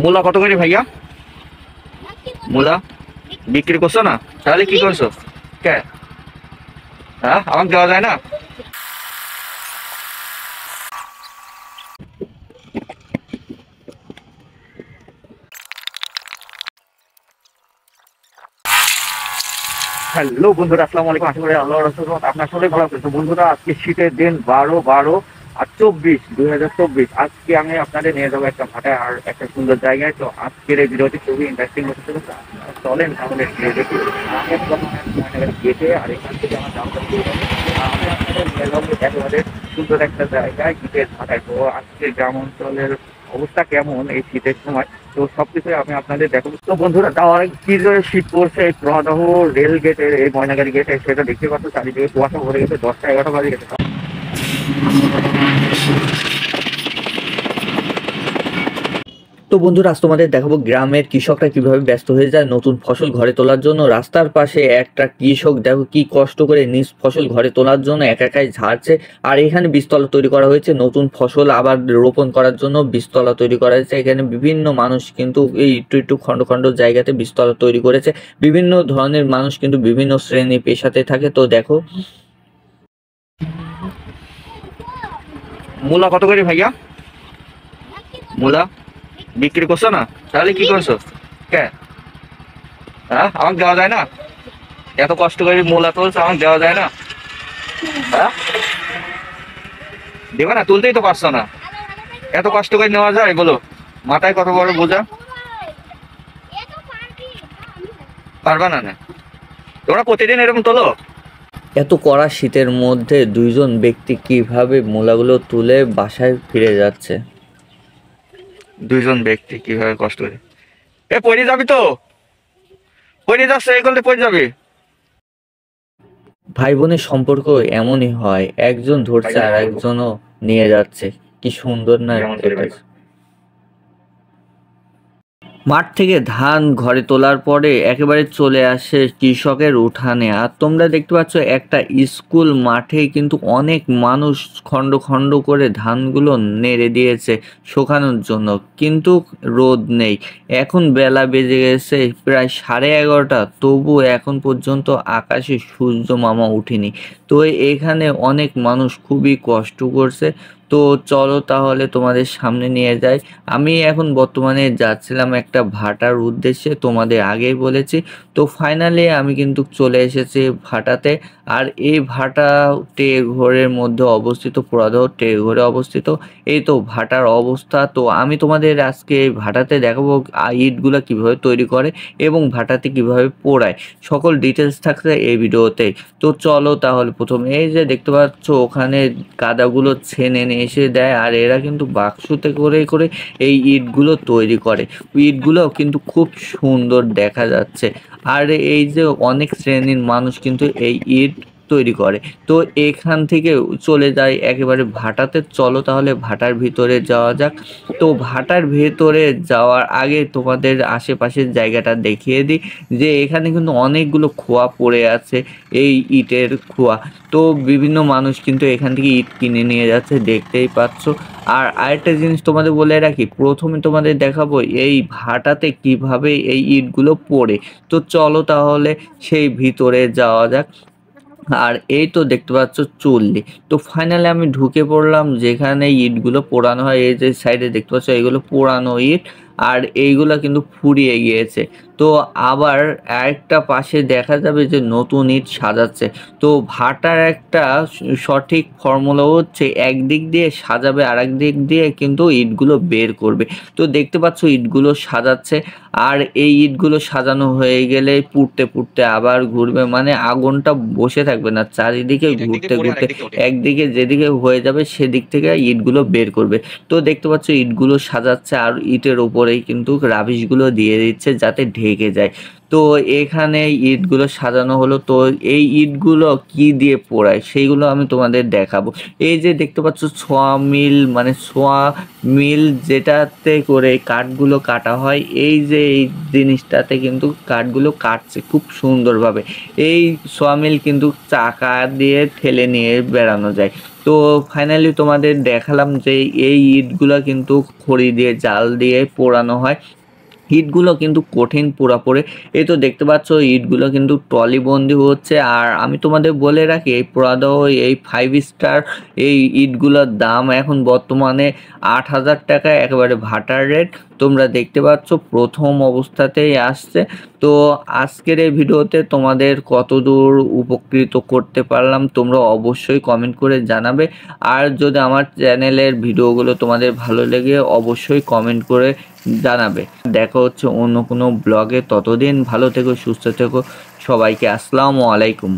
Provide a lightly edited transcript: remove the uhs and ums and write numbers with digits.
মূলা কত করে ভাইয়া? মূলা বিক্রি করছো না? তাহলে কি করছো? কে? হ্যাঁ, আমাকে দেওয়া যায় না? হ্যালো বন্ধুরা, আসসালামু আলাইকুম। আশা করি আল্লাহর রহমতে আপনার সবাই ভালো আছেন। তো বন্ধুরা, আজকে শীতের দিন 12/12/2024। আজকে আমি আপনাদের নিয়ে যাবো একটা ভাটায় আর একটা সুন্দর জায়গায়। তো আজকের এই ভিডিওটি খুবই ইন্টারেস্টিং হতে চলেছে। চলেন তাহলে দেখি। আমি এখন গেটে, আর এখান থেকে আমার দামটা শুরু হবে। আমি আপনাদের নিয়ে যাবো একেবারে সুন্দর একটা জায়গায়, শীতের ভাটায়। তো আজকে গ্রাম অঞ্চলের অবস্থা কেমন এই শীতের সময়, তো সবকিছু আমি আপনাদের দেখাবো। তো বন্ধুরা, তাও কি যে শীত পড়ছে, এই প্রদাহ রেল গেটের, এই ময়নাগাড়ি গেটে, সেটা দেখতে পাচ্ছ চারিদিকে কুয়াশা ভরে গেছে। 10টা 11টা বাজে গেছে। তো বন্ধুরা, আজ তোমাদের দেখাবো গ্রামের কৃষকরা কিভাবে ব্যস্ত হয়ে যায় নতুন ফসল ঘরে তোলার জন্য। রাস্তার পাশে একটা কৃষক দেখো কি কষ্ট করে নিজ ফসল ঘরে তোলার জন্য একাই ঝাড়ছে। আর এখানে বীজতলা তৈরি করা হয়েছে নতুন ফসল আবার রোপণ করার জন্য। বীজতলা তৈরি করা হয়েছে, এখানে বিভিন্ন মানুষ কিন্তু এই একটু খন্ড খন্ড জায়গাতে বীজতলা তৈরি করেছে। বিভিন্ন ধরনের মানুষ কিন্তু বিভিন্ন শ্রেণী পেশাতে থাকে। তো দেখো, মূলা কত করে ভাইয়া? মূলা বিক্রি করছো না? তাহলে কি করছো? কে? হ্যাঁ, আমাকে দেওয়া যায় না? এত কষ্ট করে মূলা তুলছো, আমাকে দেওয়া যায় না? হ্যাঁ, দেবে না? তুলতেই তো পারছো না। এত কষ্ট করে নেওয়া যায় বলো? মাথায় কত বড় বোঝা, পারবা না? না, তোমরা প্রতিদিন এরকম তোলো? এত কড়া শীতের মধ্যে দুইজন ব্যক্তি কিভাবে মূলাগুলো তুলে বাসায় ফিরে যাচ্ছে। দুইজন ব্যক্তি কিভাবে কষ্ট করে। এ পড়ে যাবি তো, পড়ে যাচ্ছে, এই করলে পড়ে যাবি। ভাই বোনের সম্পর্ক এমনই হয়, একজন ধরছে আর একজনও নিয়ে যাচ্ছে। কি সুন্দর না এটা। মাঠ থেকে ধান ঘরে তোলার পরে একেবারে চলে আসে কৃষকের উঠানে। আর তোমরা দেখতে পাচ্ছ একটা স্কুল মাঠে কিন্তু অনেক মানুষ খণ্ড খণ্ড করে ধানগুলো নেড়ে দিয়েছে শুকানোর জন্য, কিন্তু রোদ নেই। এখন বেলা বেজে গেছে প্রায় 11:30, তবু এখন পর্যন্ত আকাশে সূর্য মামা উঠেনি। তো এখানে অনেক মানুষ খুবই কষ্ট করছে। তো চলো তাহলে তোমাদের সামনে নিয়ে যাই। আমি এখন বর্তমানে যাচ্ছিলাম একটা ভাটার উদ্দেশ্যে, তোমাদের আগেই বলেছি। তো ফাইনালি আমি কিন্তু চলে এসেছি ভাটাতে। আর এই ভাটা টেঘরের মধ্যে অবস্থিত, পুরাদহ টেঘরে অবস্থিত। এই তো ভাটার অবস্থা। তো আমি তোমাদের আজকে এই ভাটাতে দেখাবো ইটগুলো কিভাবে তৈরি করে এবং ভাটাতে কিভাবে পোড়ায়, সকল ডিটেলস থাকছে এই ভিডিওতে। তো চলো তাহলে প্রথমে এই যে দেখতে পাচ্ছ ওখানে কাদাগুলো ছেনে নিয়ে এসে দেয়, আর এরা কিন্তু বাক্সতে করে করে এই ইটগুলো তৈরি করে। ইটগুলো কিন্তু খুব সুন্দর দেখা যাচ্ছে। আর এই যে অনেক শ্রেণীর মানুষ কিন্তু এই ইট তৈরি করে। তো এখান থেকে চলে যায় একেবারে ভাটাতে। চলো তাহলে ভাটার ভিতরে যাওয়া যাক। তো ভাটার ভেতরে যাওয়ার আগে তোমাদের আশেপাশের জায়গাটা দেখিয়ে দিই, যে এখানে কিন্তু অনেকগুলো খোয়া পড়ে আছে, এই ইটের খোয়া। তো বিভিন্ন মানুষ কিন্তু এখান থেকে ইট কিনে নিয়ে যাচ্ছে, দেখতেই পাচ্ছ। আর আরেকটা জিনিস তোমাদের বলে রাখি, প্রথমে তোমাদের দেখাবো এই ভাটাতে কিভাবে এই ইটগুলো পড়ে। তো চলো তাহলে সেই ভিতরে যাওয়া যাক। আর এই তো দেখতে পাচ্ছ চুল্লি। তো ফাইনালি আমি ঢুকে পড়লাম যেখানে ইটগুলো পোড়ানো হয়। এই যে সাইডে দেখতে পাচ্ছ এগুলো পোড়ানো ইট, আর এইগুলা কিন্তু ফুরিয়ে গিয়েছে। তো আবার আরেকটা পাশে দেখা যাবে যে নতুন ইট সাজাচ্ছে। তো ভাটার একটা সঠিক ফর্মুলা হচ্ছে, একদিক দিয়ে সাজাবে আর এক দিক দিয়ে কিন্তু ইটগুলো বের করবে। তো দেখতে পাচ্ছ ইটগুলো সাজাচ্ছে, আর এই ইটগুলো সাজানো হয়ে গেলে পুড়তে পুড়তে আবার ঘুরবে, মানে আগুনটা বসে থাকবে না, চারিদিকে ঘুরতে ঘুরতে একদিকে যেদিকে হয়ে যাবে সেদিক থেকে ইটগুলো বের করবে। তো দেখতে পাচ্ছ ইটগুলো সাজাচ্ছে, আর ইটের উপরেই কিন্তু রাবিশগুলো দিয়ে দিচ্ছে যাতে ঢেকে যায়। তো এখানে ইটগুলো সাজানো হলো। তো এই ইটগুলো কি দিয়ে পোড়ায় সেইগুলো আমি তোমাদের দেখাবো। এই যে দেখতে পাচ্ছ ছোয়া মিল, মানে ছোয়া মিল যেটাতে করে কাঠগুলো কাটা হয়, এই যে এই জিনিসটাতে কিন্তু কাঠগুলো কাটছে খুব সুন্দরভাবে। এই ছোয়া মিল কিন্তু চাকা দিয়ে ঠেলে নিয়ে বেড়ানো যায়। তো ফাইনালি তোমাদের দেখালাম যে এই ইটগুলো কিন্তু খড়ি দিয়ে জাল দিয়ে পোড়ানো হয়। ইটগুলো কিন্তু কঠিন পুরাপুরি। এই তো দেখতে পাচ্ছ ইটগুলো কিন্তু ট্রলিবন্দি হচ্ছে। আর আমি তোমাদের বলে রাখি এই পোড়াদহ এই 5 স্টার এই ইটগুলোর দাম এখন বর্তমানে 8,000 টাকা, একেবারে ভাটার রেট। তোমরা দেখতে পাচ্ছ প্রথম অবস্থাতেই আসছে। তো আজকের এই ভিডিওতে তোমাদের কতদূর উপকৃত করতে পারলাম তোমরা অবশ্যই কমেন্ট করে জানাবে। আর যদি আমার চ্যানেলের ভিডিওগুলো তোমাদের ভালো লেগে অবশ্যই কমেন্ট করে জানাবে। দেখা হচ্ছে অন্য কোনো ব্লগে, ততদিন ভালো থেকো, সুস্থ থেকো, সবাইকে আসসালামু আলাইকুম।